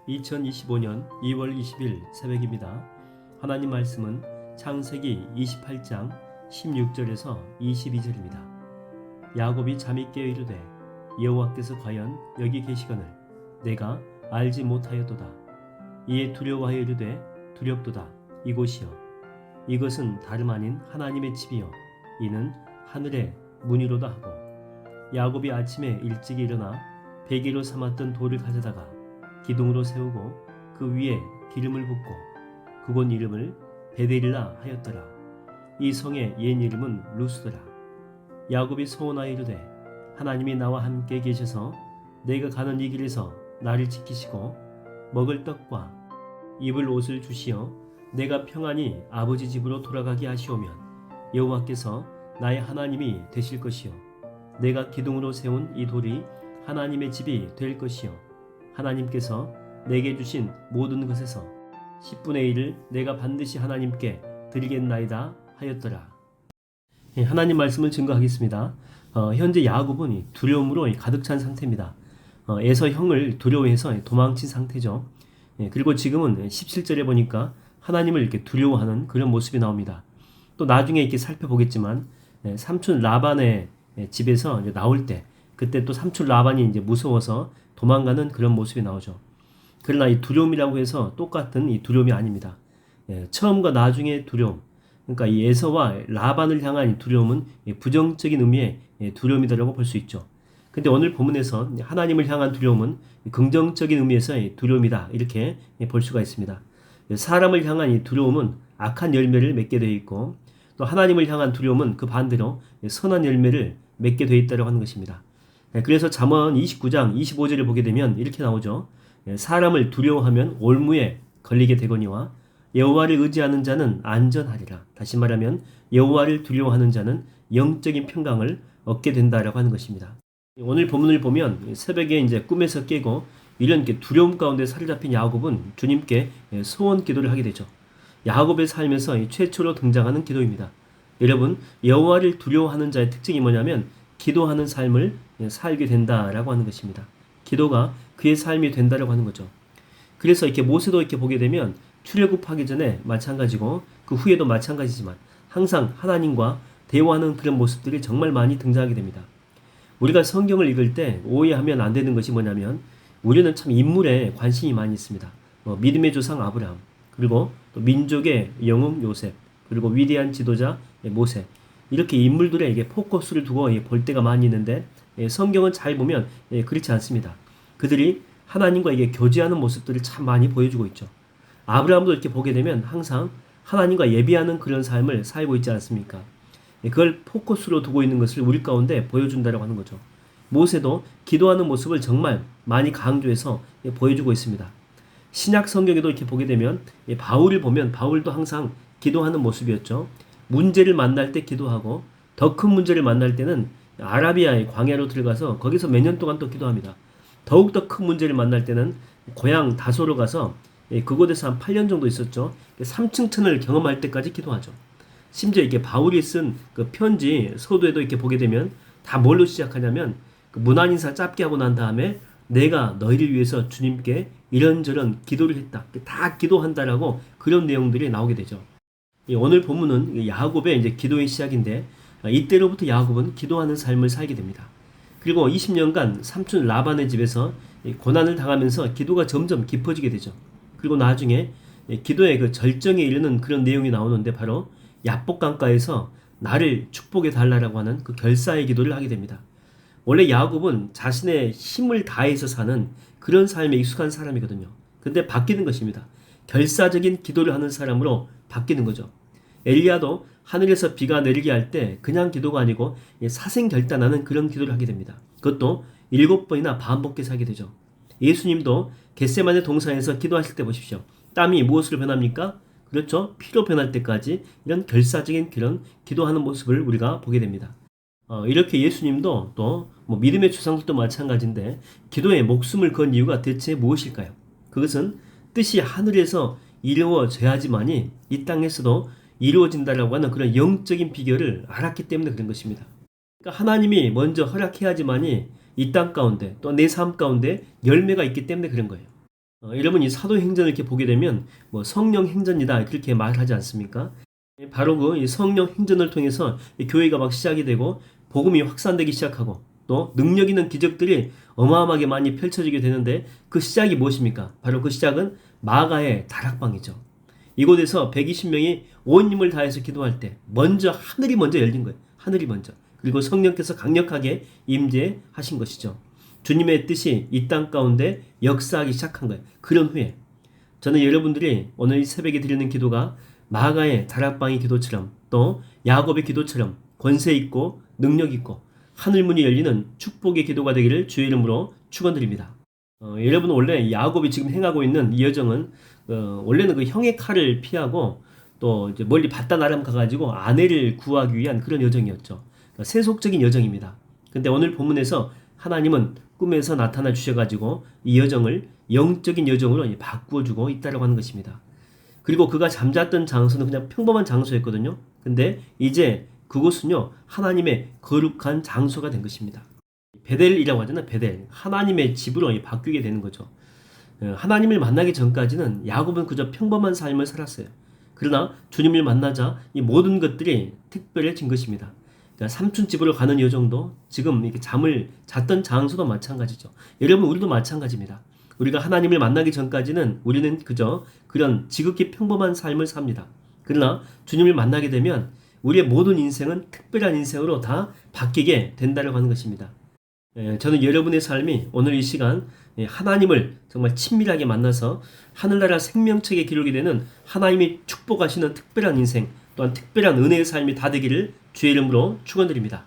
2025년 2월 20일 새벽입니다. 하나님 말씀은 창세기 28장 16절에서 22절입니다. 야곱이 잠이 깨어 이르되 여호와께서 과연 여기 계시거늘 내가 알지 못하였도다. 이에 두려워하여 이르되 두렵도다. 이곳이여 이것은 다름 아닌 하나님의 집이여 이는 하늘의 문이로다 하고 야곱이 아침에 일찍이 일어나 베개로 삼았던 돌을 가져다가 기둥으로 세우고 그 위에 기름을 붓고 그곳 이름을 베델이라 하였더라. 이 성의 옛 이름은 루스더라. 야곱이 소원하여 이르되 하나님이 나와 함께 계셔서 내가 가는 이 길에서 나를 지키시고 먹을 떡과 입을 옷을 주시어 내가 평안히 아버지 집으로 돌아가게 하시오면 여호와께서 나의 하나님이 되실 것이요 내가 기둥으로 세운 이 돌이 하나님의 집이 될 것이요 하나님께서 내게 주신 모든 것에서 10분의 1을 내가 반드시 하나님께 드리겠나이다 하였더라. 하나님 말씀을 증거하겠습니다. 현재 야곱은 두려움으로 가득 찬 상태입니다. 에서 형을 두려워해서 도망친 상태죠. 그리고 지금은 17절에 보니까 하나님을 이렇게 두려워하는 그런 모습이 나옵니다. 또 나중에 이렇게 살펴보겠지만 삼촌 라반의 집에서 이제 나올 때 그때 또 삼촌 라반이 이제 무서워서 도망가는 그런 모습이 나오죠. 그러나 이 두려움이라고 해서 똑같은 이 두려움이 아닙니다. 처음과 나중의 두려움, 그러니까 이 에서와 라반을 향한 이 두려움은 부정적인 의미의 두려움이다라고 볼 수 있죠. 근데 오늘 본문에서 하나님을 향한 두려움은 긍정적인 의미에서의 두려움이다 이렇게 볼 수가 있습니다. 사람을 향한 이 두려움은 악한 열매를 맺게 되어 있고 또 하나님을 향한 두려움은 그 반대로 선한 열매를 맺게 되어 있다고 하는 것입니다. 그래서 잠언 29장 25절을 보게 되면 이렇게 나오죠. 사람을 두려워하면 올무에 걸리게 되거니와 여호와를 의지하는 자는 안전하리라. 다시 말하면 여호와를 두려워하는 자는 영적인 평강을 얻게 된다라고 하는 것입니다. 오늘 본문을 보면 새벽에 이제 꿈에서 깨고 이런 두려움 가운데 사로잡힌 야곱은 주님께 소원 기도를 하게 되죠. 야곱의 삶에서 최초로 등장하는 기도입니다. 여러분, 여호와를 두려워하는 자의 특징이 뭐냐면 기도하는 삶을 살게 된다라고 하는 것입니다. 기도가 그의 삶이 된다라고 하는 거죠. 그래서 이렇게 모세도 이렇게 보게 되면 출애굽하기 전에 마찬가지고 그 후에도 마찬가지지만 항상 하나님과 대화하는 그런 모습들이 정말 많이 등장하게 됩니다. 우리가 성경을 읽을 때 오해하면 안 되는 것이 뭐냐면 우리는 참 인물에 관심이 많이 있습니다. 믿음의 조상 아브라함, 그리고 또 민족의 영웅 요셉, 그리고 위대한 지도자 모세, 이렇게 인물들에게 포커스를 두고 볼 때가 많이 있는데 성경은 잘 보면 그렇지 않습니다. 그들이 하나님과 교제하는 모습들을 참 많이 보여주고 있죠. 아브라함도 이렇게 보게 되면 항상 하나님과 예비하는 그런 삶을 살고 있지 않습니까? 그걸 포커스로 두고 있는 것을 우리 가운데 보여준다고 하는 거죠. 모세도 기도하는 모습을 정말 많이 강조해서 보여주고 있습니다. 신약 성경에도 이렇게 보게 되면 바울을 보면 바울도 항상 기도하는 모습이었죠. 문제를 만날 때 기도하고 더 큰 문제를 만날 때는 아라비아의 광야로 들어가서 거기서 몇 년 동안 또 기도합니다. 더욱더 큰 문제를 만날 때는 고향 다소로 가서 그곳에서 한 8년 정도 있었죠. 3층 천을 경험할 때까지 기도하죠. 심지어 이게 바울이 쓴 그 편지 서두에도 이렇게 보게 되면 다 뭘로 시작하냐면 그 문안인사 짧게 하고 난 다음에 내가 너희를 위해서 주님께 이런저런 기도를 했다. 다 기도한다라고 그런 내용들이 나오게 되죠. 오늘 본문은 야곱의 이제 기도의 시작인데 이때로부터 야곱은 기도하는 삶을 살게 됩니다. 그리고 20년간 삼촌 라반의 집에서 고난을 당하면서 기도가 점점 깊어지게 되죠. 그리고 나중에 기도의 그 절정에 이르는 그런 내용이 나오는데 바로 야복 강가에서 나를 축복해 달라고 하는 그 결사의 기도를 하게 됩니다. 원래 야곱은 자신의 힘을 다해서 사는 그런 삶에 익숙한 사람이거든요. 근데 바뀌는 것입니다. 결사적인 기도를 하는 사람으로 바뀌는 거죠. 엘리야도 하늘에서 비가 내리게 할 때 그냥 기도가 아니고 사생결단하는 그런 기도를 하게 됩니다. 그것도 7번이나 반복해서 하게 되죠. 예수님도 겟세마네 동산에서 기도하실 때 보십시오. 땀이 무엇으로 변합니까? 그렇죠. 피로 변할 때까지 이런 결사적인 그런 기도하는 모습을 우리가 보게 됩니다. 이렇게 예수님도 또 믿음의 조상들도 마찬가지인데 기도에 목숨을 건 이유가 대체 무엇일까요? 그것은 뜻이 하늘에서 이루어져야지만이 이 땅에서도 이루어진다라고 하는 그런 영적인 비결을 알았기 때문에 그런 것입니다. 그러니까 하나님이 먼저 허락해야지만이 이 땅 가운데 또 내 삶 가운데 열매가 있기 때문에 그런 거예요. 여러분 이 사도행전을 이렇게 보게 되면 뭐 성령 행전이다 그렇게 말하지 않습니까? 바로 그 성령 행전을 통해서 이 교회가 막 시작이 되고 복음이 확산되기 시작하고 또 능력 있는 기적들이 어마어마하게 많이 펼쳐지게 되는데 그 시작이 무엇입니까? 바로 그 시작은 마가의 다락방이죠. 이곳에서 120명이 온 힘을 다해서 기도할 때 하늘이 먼저 열린 거예요. 하늘이 먼저. 그리고 성령께서 강력하게 임재하신 것이죠. 주님의 뜻이 이 땅 가운데 역사하기 시작한 거예요. 그런 후에 저는 여러분들이 오늘 이 새벽에 드리는 기도가 마가의 다락방의 기도처럼 또 야곱의 기도처럼 권세 있고 능력 있고 하늘문이 열리는 축복의 기도가 되기를 주의 이름으로 축원드립니다. 여러분 원래 야곱이 지금 행하고 있는 이 여정은 원래는 그 형의 칼을 피하고 또 이제 멀리 바다나람 가가지고 아내를 구하기 위한 그런 여정이었죠. 그러니까 세속적인 여정입니다. 근데 오늘 본문에서 하나님은 꿈에서 나타나 주셔가지고 이 여정을 영적인 여정으로 바꾸어주고 있다라고 하는 것입니다. 그리고 그가 잠잤던 장소는 그냥 평범한 장소였거든요. 근데 이제 그곳은요 하나님의 거룩한 장소가 된 것입니다. 베델이라고 하잖아요. 베델. 하나님의 집으로 바뀌게 되는 거죠. 하나님을 만나기 전까지는 야곱은 그저 평범한 삶을 살았어요. 그러나 주님을 만나자 이 모든 것들이 특별해진 것입니다. 그러니까 삼촌집으로 가는 여정도 지금 이렇게 잠을 잤던 장소도 마찬가지죠. 여러분 우리도 마찬가지입니다. 우리가 하나님을 만나기 전까지는 우리는 그저 그런 지극히 평범한 삶을 삽니다. 그러나 주님을 만나게 되면 우리의 모든 인생은 특별한 인생으로 다 바뀌게 된다고 하는 것입니다. 저는 여러분의 삶이 오늘 이 시간 하나님을 정말 친밀하게 만나서 하늘나라 생명책에 기록이 되는 하나님이 축복하시는 특별한 인생 또한 특별한 은혜의 삶이 다 되기를 주의 이름으로 축원드립니다.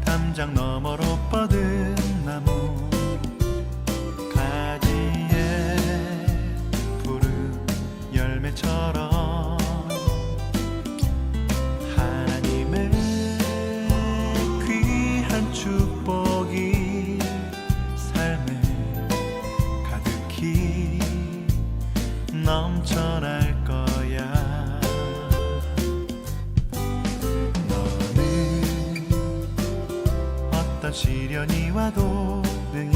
담장 너머로 뻗은 나무 가지에 푸른 열매처럼 하나님의 귀한 축복이 삶에 가득히 넘쳐날 거야. 시련이 와도 능히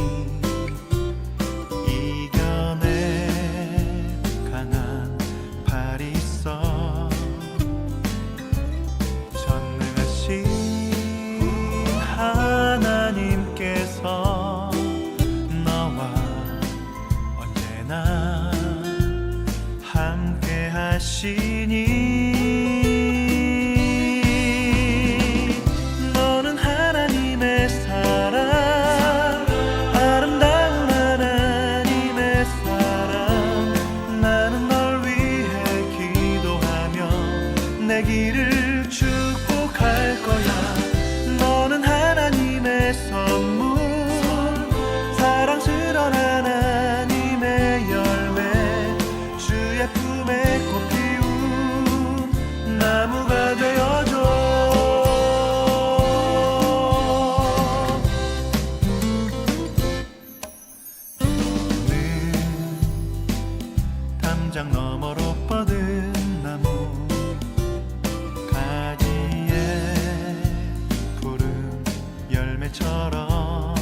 이겨내 강한 팔이 있어. 전능하신 하나님께서 너와 언제나 함께 하시니 내 길을 축복할 거야. 너는 하나님의 선물, 사랑스러운 하나님의 열매, 주의 품에 꽃 피운 나무가 되어줘. 너는 담장 너머로 뻗은 나무 처럼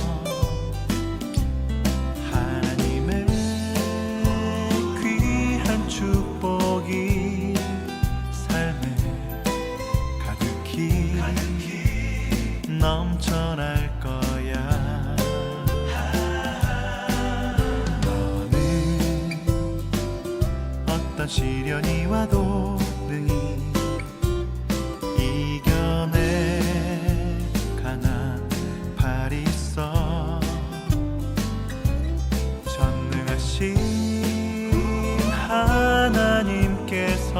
하나님의 귀한 축복이 삶에 가득히 넘쳐날 거야. 너는 어떤 시련이 와도 능히 이겨내 강한 팔이 있어. 전능하신 하나님께서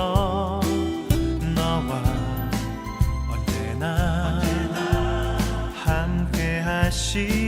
너와 언제나 함께 하시